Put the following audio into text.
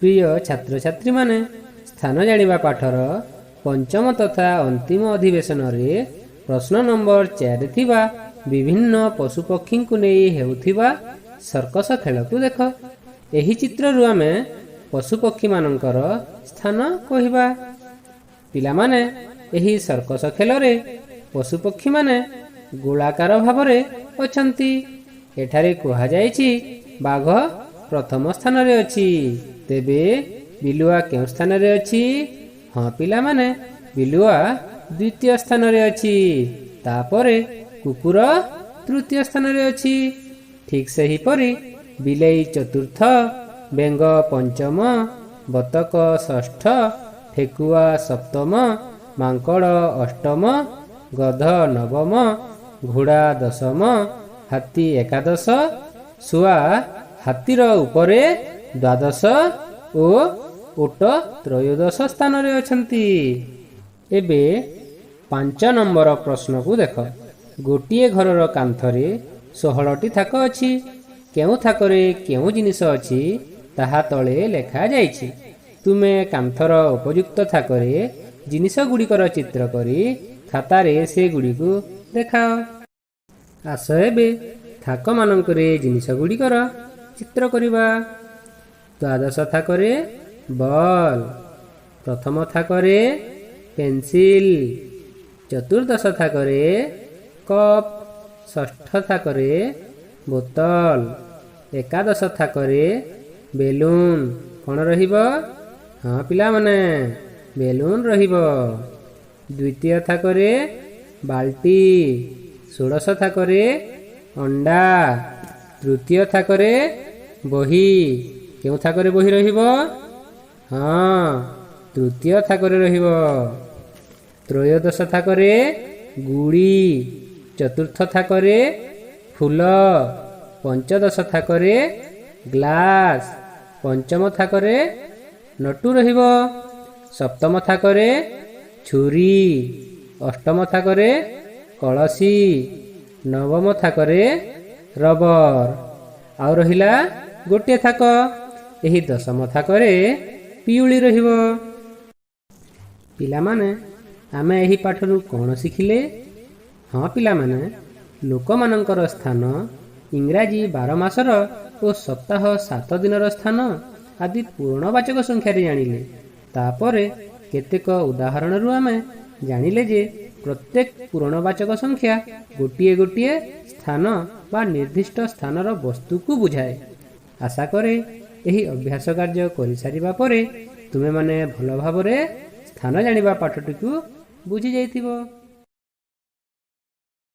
प्रिय छात्र छात्री माने स्थान जानिबा पाठर पंचम तथा अंतिम अधिवेशन रे प्रश्न नंबर 4 थिबा विभिन्न पशुपक्षी को नहीं हेउथिबा सर्कस खेल को देख। एही चित्र रु आमे पशुपक्षी मानकर स्थान कहिबा। पिला माने एही सर्कस खेल रे पशुपक्षी माने गोलाकार भाव रे अछंती। एठारे कुहा जायछि बाघ प्रथम स्थान रे अछि। तेबे बिलुआ केउ स्थान रे अछि? हाँ पिला माने बिलुआ द्वितीय स्थान रे अछि। तापरे कुकुर तृतीय स्थान रे अछि। ठीक सही परी बिलेई चतुर्थ, बेंग पंचम, बतक षष्ठ, ठेकुआ सप्तम, मांकड़ अष्टम, गध नवम, घोड़ा दशम, हाथी एकादश, शुआ हाथीर उपरे द्वादश ओ ओट त्रयोदश स्थान रे अछंती। एबे 5 नंबर प्रश्न को देख। गोटिए घरर कांथरे 16टी थाक अछि। केउ थाकरे केउ जिनिस अछि ताहा तळे लेखा जाइछि। तुमे कांथर उपयुक्त थाकरे जिनिस गुड़िकर चित्र करी खातारे से गुड़ी को देखाओ। आस एबे थाक मानकरे जिनिस गुड़िकर चित्र करिबा। द्वादश थाकरे बॉल, प्रथम थाकरे पेंसिल, चतुर्दश थाकरे कप, षष्ठ थाकरे बोतल, एकादश थाकरे बेलून। कौन रहिबो? हाँ पिला माने बेलून रहिबो। द्वितीय थाकरे बाल्टी, षोडश थाकरे अंडा, तृतीय थाकरे बही। केउ थाकरे बही रहिबो? हाँ तृतीय थाकरे रहिबो। त्रयोदश थाकरे गुड़ी, चतुर्थ थाकरे फूल, पंचदश थाकरे ग्लास, पंचम थाकरे नटू रहिबो। सप्तम थाकरे छुरी, अष्टम थाकरे कलसी, नवम थाकरे रबर। आउ रहिला गोटे थाक। एही दशम थाकरे पिउली रहिबो। पिला माने आमे एही पाठरू कौन शिखिले? हाँ पिला माने लोक मानकर स्थान, इंग्राजी 12 मासर ओ सप्ताह 7 दिनर स्थान आदि पूर्णवाचक संख्या रे जानिले। तापरे केतेक उदाहरण रु आमे जानिले जे प्रत्येक पूर्णवाचक संख्या गोटिए गोटिए स्थान बा निर्दिष्ट स्थानर वस्तु को बुझाए। आशा करे एही अभ्यास कार्य करि सारिबा परे तुमे माने भल भाबरे स्थान जानिबा पाठटी को बुझी जाइथिबो।